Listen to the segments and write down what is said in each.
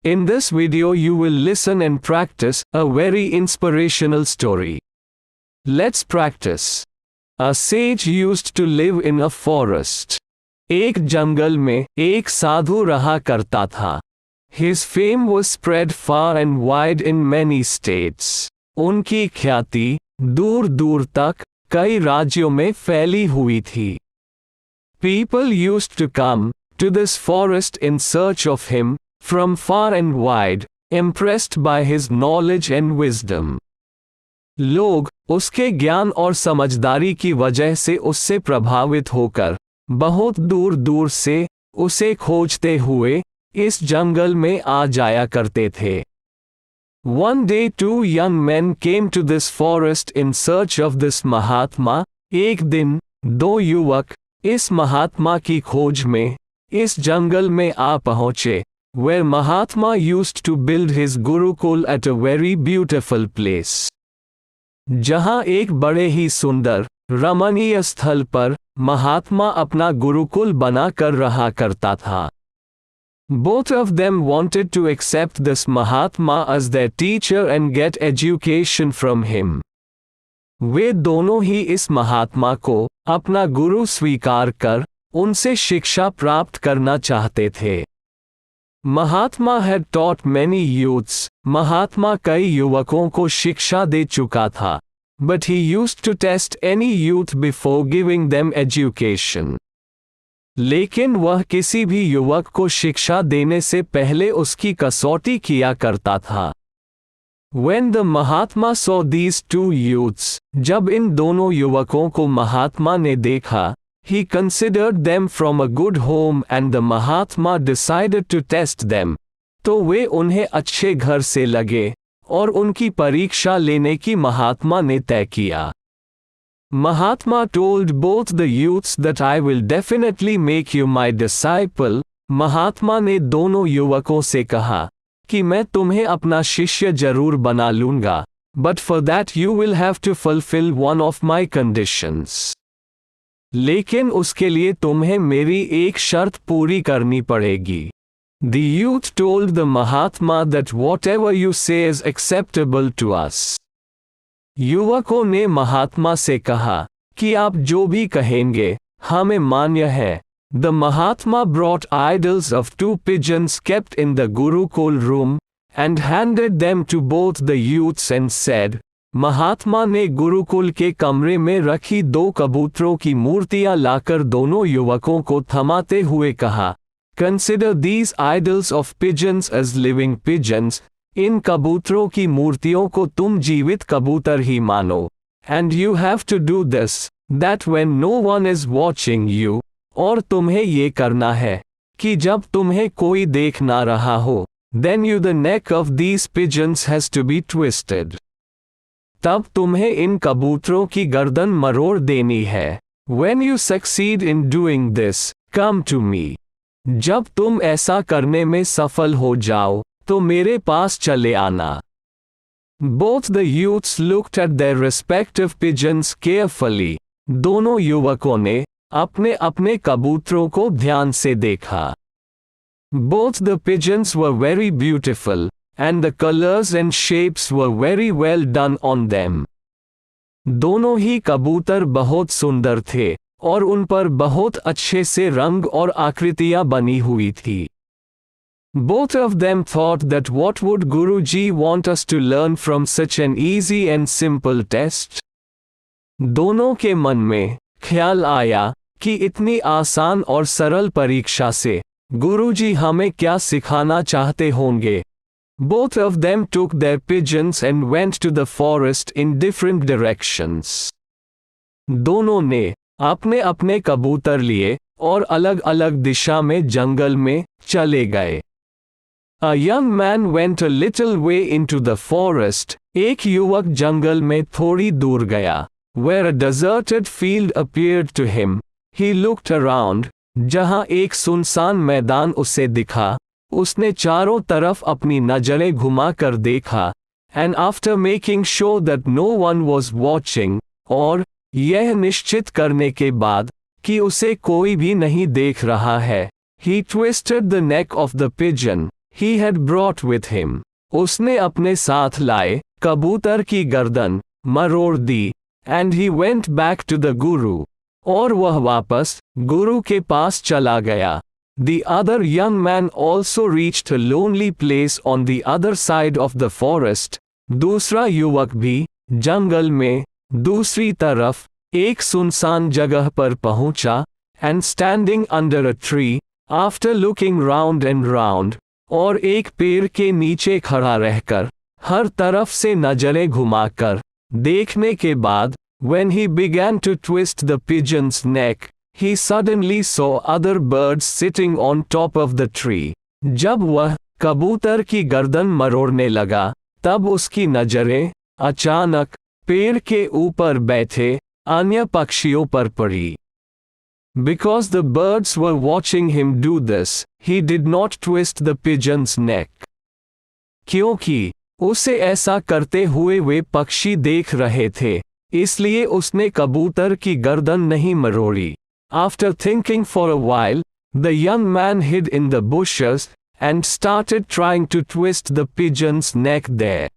In this video you will listen and practice a very inspirational story. Let's practice. A sage used to live in a forest. एक जंगल में एक साधु रहा करता था. His fame was spread far and wide in many states. उनकी ख्याति दूर दूर तक कई राज्यों में फैली हुई थी. People used to come to this forest in search of him, from far and wide, impressed by his knowledge and wisdom. लोग उसके ज्ञान और समझदारी की वजह से उससे प्रभावित होकर बहुत दूर दूर से उसे खोजते हुए इस जंगल में आ जाया करते थे. One day two young men came to this forest in search of this महात्मा. एक दिन दो युवक इस महात्मा की खोज में इस जंगल में आ पहुंचे, where Mahatma used to build his Gurukul at a very beautiful place. जहां एक बड़े ही सुंदर रमणीय स्थल पर महात्मा अपना गुरुकुल बना कर रहा करता था. Both of them wanted to accept this Mahatma as their teacher and get education from him. वे दोनों ही इस महात्मा को अपना गुरु स्वीकार कर उनसे शिक्षा प्राप्त करना चाहते थे. महात्मा had taught many youths. महात्मा कई युवकों को शिक्षा दे चुका था. But he used to test any youth before giving them education. लेकिन वह किसी भी युवक को शिक्षा देने से पहले उसकी कसौटी किया करता था. When the Mahatma saw these two youths, जब इन दोनों युवकों को महात्मा ने देखा, he considered them from a good home and the Mahatma decided to test them. तो वे उन्हें अच्छे घर से लगे और उनकी परीक्षा लेने की महात्मा ने तय किया. Mahatma told both the youths that I will definitely make you my disciple. महात्मा ने दोनों युवकों से कहा कि मैं तुम्हें अपना शिष्य जरूर बना लूंगा, but for that you will have to fulfill one of my conditions. लेकिन उसके लिए तुम्हें मेरी एक शर्त पूरी करनी पड़ेगी. The youth told the Mahatma that whatever you say is acceptable to us. युवकों ने महात्मा से कहा कि आप जो भी कहेंगे हमें मान्य है. The Mahatma brought idols of two pigeons kept in the Gurukul room and handed them to both the youths and said, महात्मा ने गुरुकुल के कमरे में रखी दो कबूतरों की मूर्तियां लाकर दोनों युवकों को थमाते हुए कहा, Consider these idols of pigeons as living pigeons. इन कबूतरों की मूर्तियों को तुम जीवित कबूतर ही मानो. And you have to do this, that when no one is watching you, और तुम्हें ये करना है कि जब तुम्हें कोई देख ना रहा हो, then you the neck of these pigeons has to be twisted. तब तुम्हें इन कबूतरों की गर्दन मरोड़ देनी है. When you succeed in doing this, come to me. जब तुम ऐसा करने में सफल हो जाओ, तो मेरे पास चले आना. Both the youths looked at their respective pigeons carefully. दोनों युवकों ने अपने अपने कबूतरों को ध्यान से देखा. Both the pigeons were very beautiful, and the colors and shapes were very well done on them. दोनों ही कबूतर बहुत सुंदर थे और उन पर बहुत अच्छे से रंग और आकृतियां बनी हुई थी. Both of them thought that what would Guruji want us to learn from such an easy and simple test? दोनों के मन में ख्याल आया कि इतनी आसान और सरल परीक्षा से गुरुजी हमें क्या सिखाना चाहते होंगे. Both of them took their pigeons and went to the forest in different directions. दोनों ने अपने अपने कबूतर लिए और अलग अलग दिशा में जंगल में चले गए. A young man went a little way into the forest. एक युवक जंगल में थोड़ी दूर गया. Where a deserted field appeared to him, he looked around. जहां एक सुनसान मैदान उसे दिखा, उसने चारों तरफ अपनी नजरें घुमाकर देखा. And after making sure that no one was watching, और यह निश्चित करने के बाद कि उसे कोई भी नहीं देख रहा है, he twisted the neck of the pigeon. he had brought with him. उसने अपने साथ लाए कबूतर की गर्दन मरोड़ दी, and he went back to the Guru. और वह वापस गुरु के पास चला गया. The other young man also reached a lonely place on the other side of the forest. दूसरा युवक भी जंगल में दूसरी तरफ एक सुनसान जगह पर पहुंचा, and standing under a tree, after looking round and round, और एक पेड़ के नीचे खड़ा रहकर हर तरफ से नजरें घुमाकर देखने के बाद, when he began to twist the pigeon's neck, he suddenly saw other birds sitting on top of the tree. जब वह कबूतर की गर्दन मरोड़ने लगा, तब उसकी नजरें अचानक पेड़ के ऊपर बैठे अन्य पक्षियों पर पड़ी. Because the birds were watching him do this, he did not twist the pigeon's neck. क्योंकि उसे ऐसा करते हुए वे पक्षी देख रहे थे, इसलिए उसने कबूतर की गर्दन नहीं मरोड़ी. After thinking for a while, the young man hid in the bushes and started trying to twist the pigeon's neck there.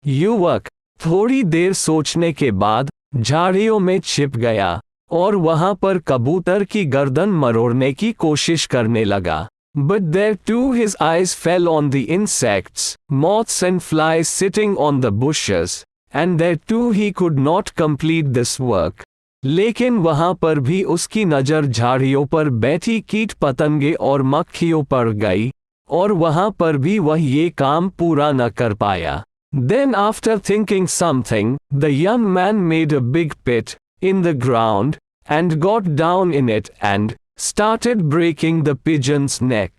युवक थोड़ी देर सोचने के बाद झाड़ियों में छिप गया और वहां पर कबूतर की गर्दन मरोड़ने की कोशिश करने लगा. But there too his eyes fell on the insects, moths and flies sitting on the bushes, and there too he could not complete this work. लेकिन वहां पर भी उसकी नज़र झाड़ियों पर बैठी कीट पतंगे और मक्खियों पर गई, और वहां पर भी वह ये काम पूरा न कर पाया. Then after thinking something, the young man made a big pit in the ground, and got down in it and started breaking the pigeon's neck.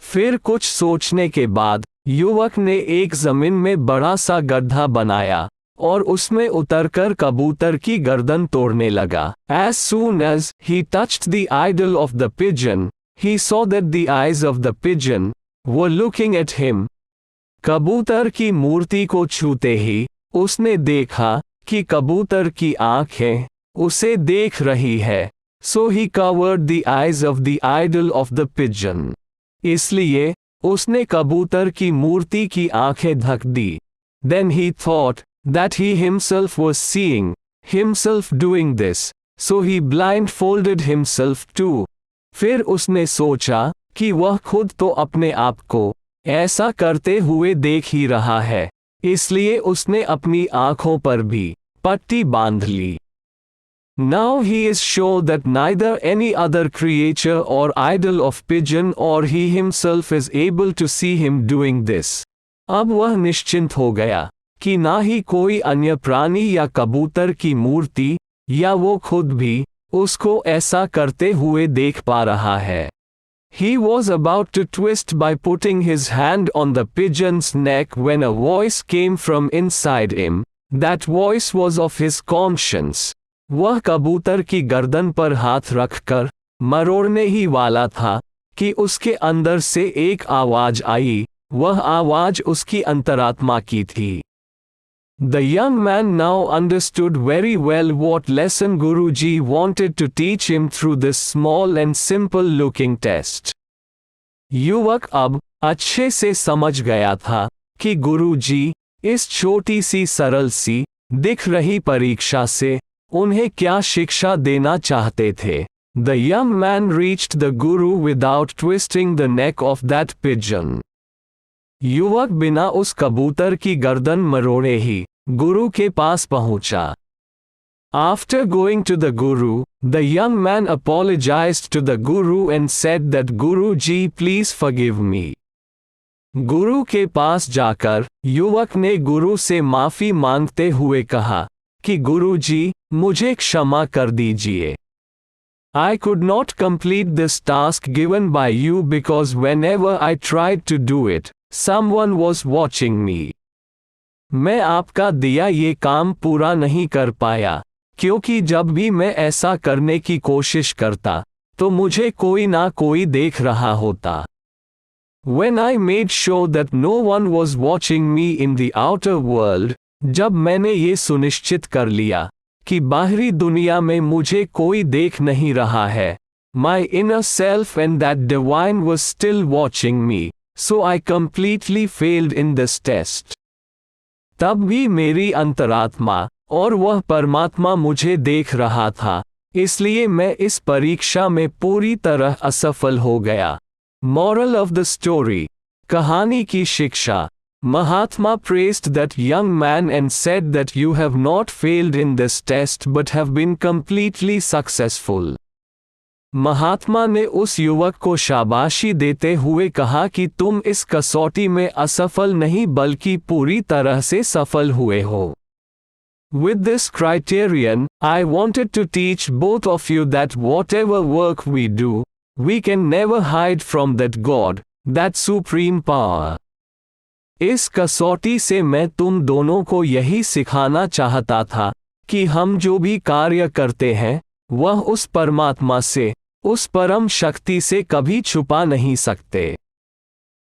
फिर कुछ सोचने के बाद युवक ने एक जमीन में बड़ा सा गड्ढा बनाया और उसमें उतरकर कबूतर की गर्दन तोड़ने लगा. As soon as he touched the idol of the pigeon, he saw that the eyes of the pigeon were looking at him. कबूतर की मूर्ति को छूते ही उसने देखा कि कबूतर की आंखें उसे देख रही है. So he covered the eyes of the idol of the pigeon. इसलिए उसने कबूतर की मूर्ति की आंखें ढक दी. Then he thought that he himself was seeing himself doing this, so he blindfolded himself too. फिर उसने सोचा कि वह खुद तो अपने आप को ऐसा करते हुए देख ही रहा है, इसलिए उसने अपनी आंखों पर भी पट्टी बांध ली. Now he is sure that neither any other creature or idol of pigeon or he himself is able to see him doing this. अब वह निश्चिंत हो गया कि ना ही कोई अन्य प्राणी या कबूतर की मूर्ति या वो खुद भी उसको ऐसा करते हुए देख पा रहा है. He was about to twist by putting his hand on the pigeon's neck when a voice came from inside him. That voice was of his conscience. वह कबूतर की गर्दन पर हाथ रखकर मरोड़ने ही वाला था कि उसके अंदर से एक आवाज आई. वह आवाज उसकी अंतरात्मा की थी. The young man now understood very well what lesson Guruji wanted to teach him through this small and simple looking test. युवक अब अच्छे से समझ गया था कि गुरुजी इस छोटी सी सरल सी दिख रही परीक्षा से उन्हें क्या शिक्षा देना चाहते थे. The young man reached the Guru without twisting the neck of that pigeon. युवक बिना उस कबूतर की गर्दन मरोड़े ही गुरु के पास पहुंचा. After going to the Guru, the young man apologized to the Guru and said that Guruji please forgive me. गुरु के पास जाकर युवक ने गुरु से माफी मांगते हुए कहा कि गुरुजी मुझे क्षमा कर दीजिए. I could not complete this task given by you because whenever I tried to do it, someone was watching me. मैं आपका दिया ये काम पूरा नहीं कर पाया क्योंकि जब भी मैं ऐसा करने की कोशिश करता तो मुझे कोई ना कोई देख रहा होता. When I made sure that no one was watching me in the outer world, जब मैंने ये सुनिश्चित कर लिया कि बाहरी दुनिया में मुझे कोई देख नहीं रहा है, my inner self and that divine was still watching me, so I completely failed in this test. तब भी मेरी अंतरात्मा और वह परमात्मा मुझे देख रहा था, इसलिए मैं इस परीक्षा में पूरी तरह असफल हो गया। Moral of the story. कहानी की शिक्षा। Mahatma praised that young man and said that you have not failed in this test but have been completely successful. महात्मा ने उस युवक को शाबाशी देते हुए कहा कि तुम इस कसौटी में असफल नहीं बल्कि पूरी तरह से सफल हुए हो। With this criterion, I wanted to teach both of you that whatever work we do, we can never hide from that God, that supreme power. इस कसौटी से मैं तुम दोनों को यही सिखाना चाहता था कि हम जो भी कार्य करते हैं वह उस परमात्मा से, उस परम शक्ति से कभी छुपा नहीं सकते।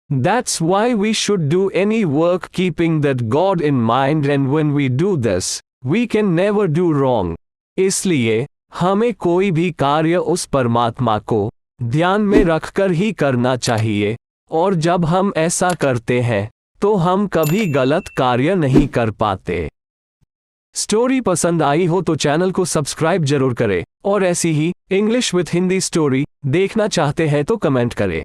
That's why we should do any work keeping that God in mind, and when we do this, we can never do wrong. इसलिए हमें कोई भी कार्य उस परमात्मा को ध्यान में रखकर ही करना चाहिए, और जब हम ऐसा करते हैं तो हम कभी गलत कार्य नहीं कर पाते। स्टोरी पसंद आई हो तो चैनल को सब्सक्राइब जरूर करें, और ऐसी ही इंग्लिश विद हिंदी स्टोरी देखना चाहते हैं तो कमेंट करें।